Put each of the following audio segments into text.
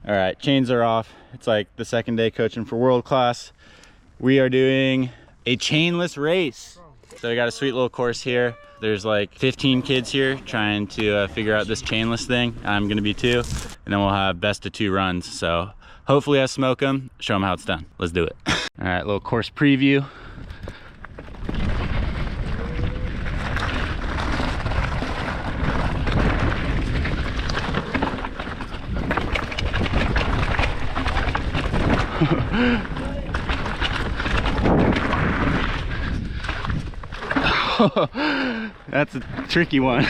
All right, chains are off. It's like the second day coaching for World Class. We are doing a chainless race. So we got a sweet little course here. There's like 15 kids here trying to figure out this chainless thing. I'm gonna be 2, and then we'll have best of 2 runs. So hopefully I smoke them, show them how it's done. Let's do it. All right, little course preview. That's a tricky one.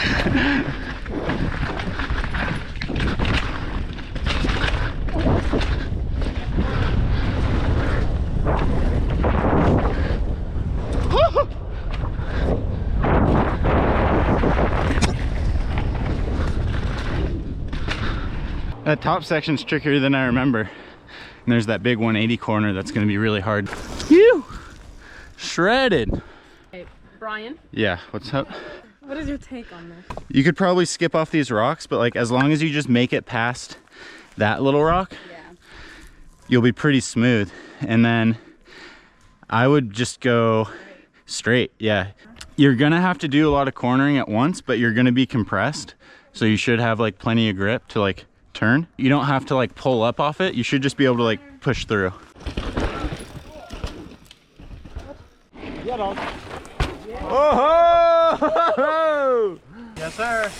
That top section's trickier than I remember. And there's that big 180 corner that's gonna be really hard. Phew! Shredded. Hey, Brian? Yeah, what's up? What is your take on this? You could probably skip off these rocks, but like as long as you just make it past that little rock, you'll be pretty smooth. And then I would just go straight. Yeah. You're gonna have to do a lot of cornering at once, but you're gonna be compressed. So you should have like plenty of grip to like turn. You don't have to like pull up off it. You should just be able to like push through. Yeah, dog. Oh! Yes, sir.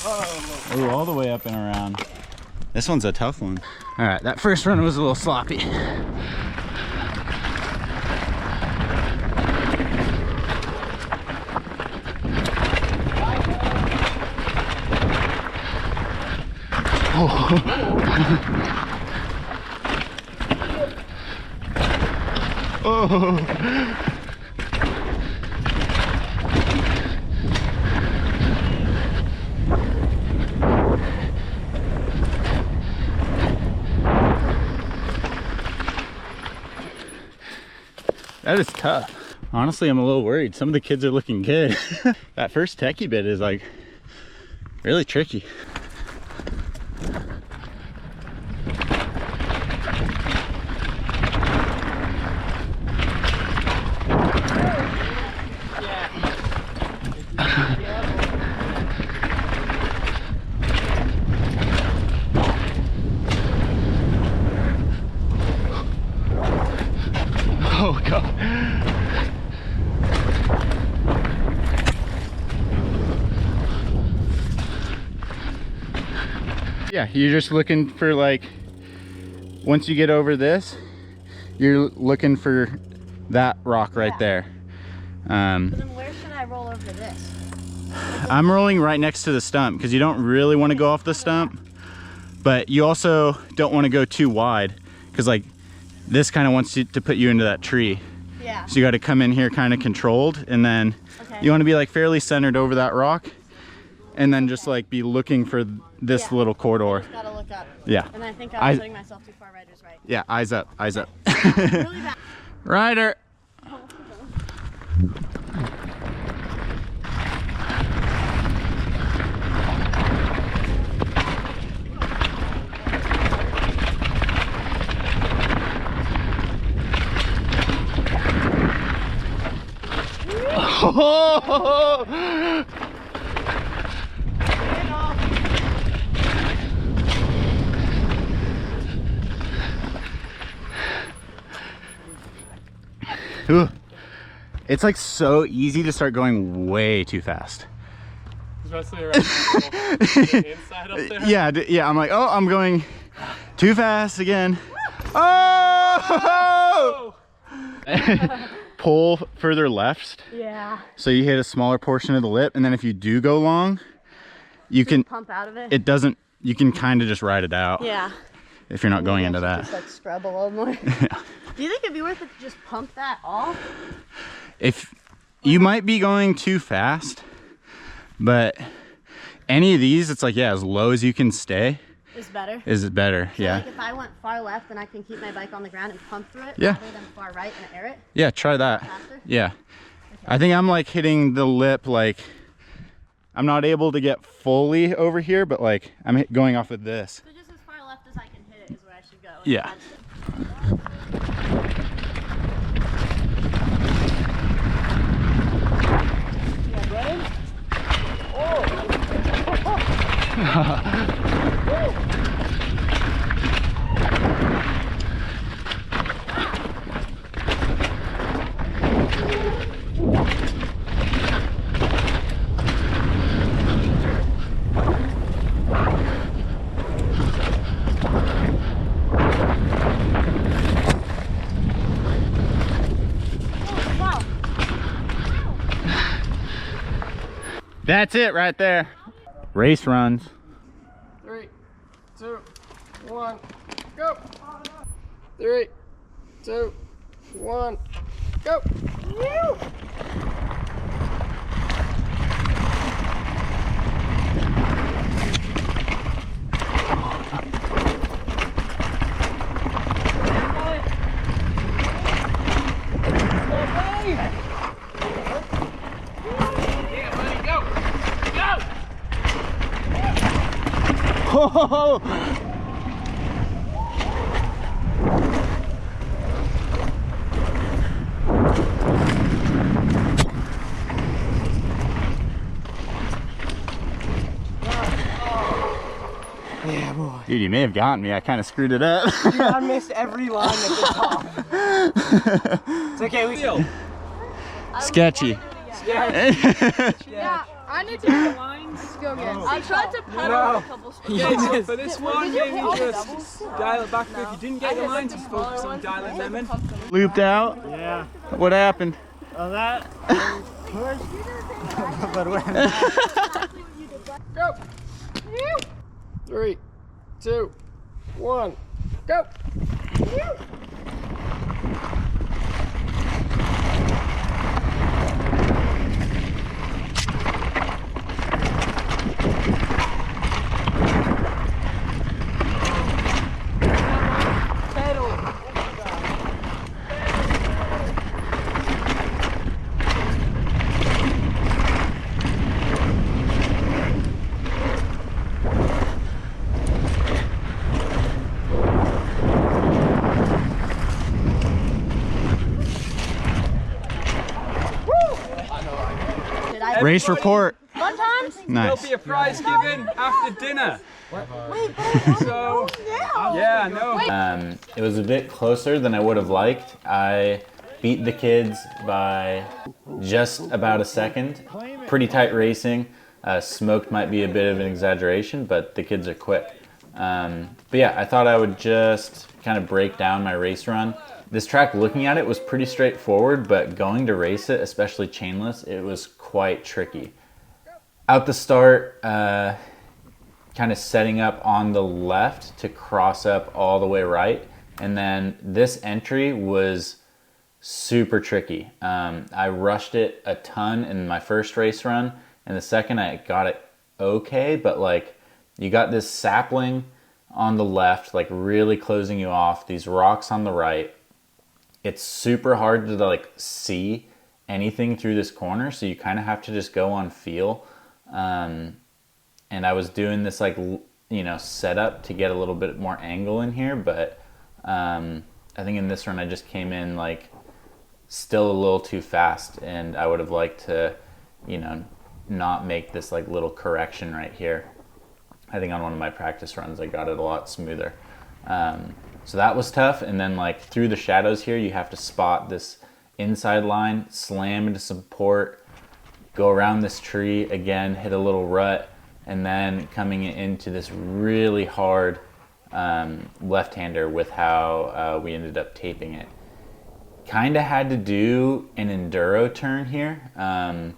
Oh, all the way up and around. This one's a tough one. All right, that first run was a little sloppy. Oh. That is tough. Honestly, I'm a little worried. Some of the kids are looking good. That first techie bit is like really tricky. Oh God. Yeah, you're just looking for like, once you get over this, you're looking for that rock right there. So then where should I roll over this? I'm rolling right next to the stump because you don't really want to go off the stump, but you also don't want to go too wide because like this kind of wants to put you into that tree. Yeah. So you got to come in here kind of controlled, and then you want to be like fairly centered over that rock, and then just like be looking for this little corridor. Just gotta look up. Yeah. And I think I was putting myself too far. Rider's right. Yeah, eyes up, eyes up. Really bad. Rider. Oh! Ooh. It's like so easy to start going way too fast. Especially around the inside up there. Yeah, yeah. I'm like, oh, I'm going too fast again. Oh! Pull further left. Yeah. So you hit a smaller portion of the lip, and then if you do go long, you can pump out of it. It doesn't. You can kind of just ride it out. Yeah. If you're not going into that. Just like scrub a little more. Yeah. Do you think it'd be worth it to just pump that off? If you might be going too fast, but any of these, it's like, yeah, as low as you can stay Is better. Is better. So yeah. Like if I went far left, then I can keep my bike on the ground and pump through it. Yeah. Rather than far right and air it. Yeah, try that. Faster? Yeah. Okay. I think I'm like hitting the lip, like I'm not able to get fully over here, but like I'm going off with this. So just as far left as I can hit go. Yeah. Wow. That's it right there. Race runs. 3, 2, 1, go. 3, 2, 1, go. Oh! Yeah, boy. Dude, you may have gotten me. I kind of screwed it up. Dude, I missed every line at the top. It's okay, we go. Sketchy. Yeah, I need to do lines. Go again. I tried to pedal a couple spots. Yeah, for this one, maybe just dial it back. If you didn't get the lines, just focus on dialing them in. Looped out? Yeah. What happened? Well, that pushed. But when? Go. 3, 2, 1, go. Race report. Fun times? There'll Nice. be a prize given after dinner. So, yeah, no. It was a bit closer than I would have liked. I beat the kids by just about a second. Pretty tight racing. Smoked might be a bit of an exaggeration, but the kids are quick. But yeah, I thought I would just kind of break down my race run. This track, looking at it, was pretty straightforward, but going to race it, especially chainless, it was quite tricky. Out the start, kind of setting up on the left to cross up all the way right. And then this entry was super tricky. I rushed it a ton in my first race run, and the second I got it okay, but like you got this sapling on the left, like really closing you off, these rocks on the right. It's super hard to like see anything through this corner, so you kind of have to just go on feel. And I was doing this like, you know, setup to get a little bit more angle in here, but I think in this run I just came in like still a little too fast, and I would have liked to, you know, not make this like little correction right here. I think on one of my practice runs I got it a lot smoother. So that was tough, and then like through the shadows here you have to spot this inside line, slam into support, go around this tree again, hit a little rut, and then coming into this really hard left-hander with how we ended up taping it. Kind of had to do an enduro turn here. I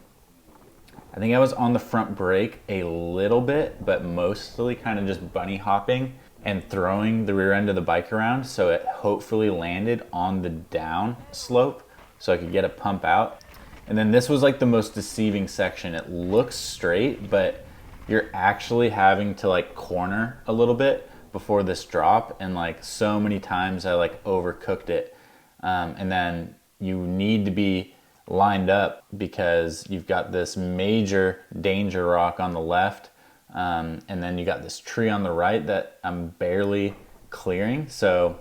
think I was on the front brake a little bit, but mostly kind of just bunny hopping and throwing the rear end of the bike around so it hopefully landed on the down slope so I could get a pump out. And then this was like the most deceiving section. It looks straight, but you're actually having to like corner a little bit before this drop, and like so many times I like overcooked it. And then you need to be lined up because you've got this major danger rock on the left, and then you got this tree on the right that I'm barely clearing. So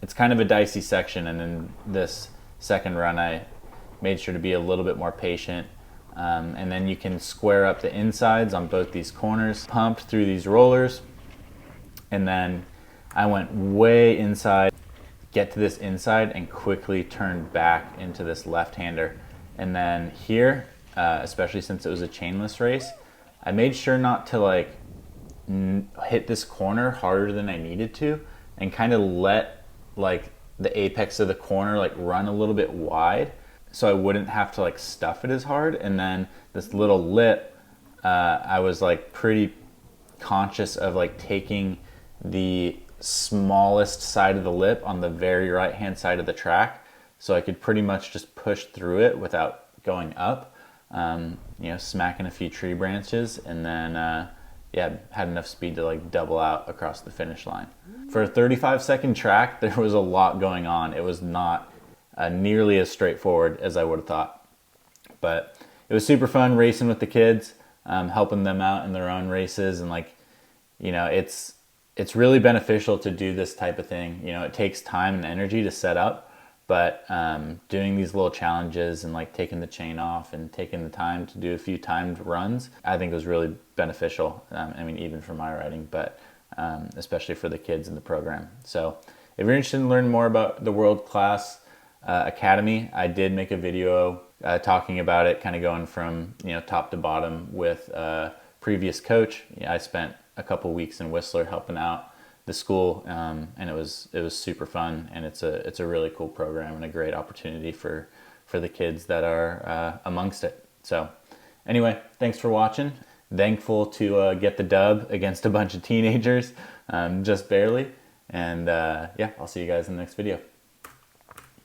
it's kind of a dicey section, and in this second run I made sure to be a little bit more patient. And then you can square up the insides on both these corners, pumped through these rollers, and then I went way inside, get to this inside, and quickly turned back into this left-hander. And then here, especially since it was a chainless race, I made sure not to like hit this corner harder than I needed to, and kind of let like the apex of the corner like run a little bit wide, so I wouldn't have to like stuff it as hard. And then this little lip, I was like pretty conscious of like taking the smallest side of the lip on the very right hand side of the track, so I could pretty much just push through it without going up, you know, smacking a few tree branches, and then yeah, had enough speed to like double out across the finish line. For a 35-second track, there was a lot going on. It was not nearly as straightforward as I would have thought, but it was super fun racing with the kids, helping them out in their own races. And like, you know, it's really beneficial to do this type of thing. You know, it takes time and energy to set up, but doing these little challenges and like taking the chain off and taking the time to do a few timed runs, I think was really beneficial. I mean, even for my riding, but especially for the kids in the program. So if you're interested in learning more about the World Class Academy, I did make a video talking about it, kind of going from, you know, top to bottom with a previous coach. I spent a couple weeks in Whistler helping out the school, and it was super fun, and it's a really cool program and a great opportunity for the kids that are amongst it. So anyway, thanks for watching. Thankful to get the dub against a bunch of teenagers, just barely. And yeah, I'll see you guys in the next video.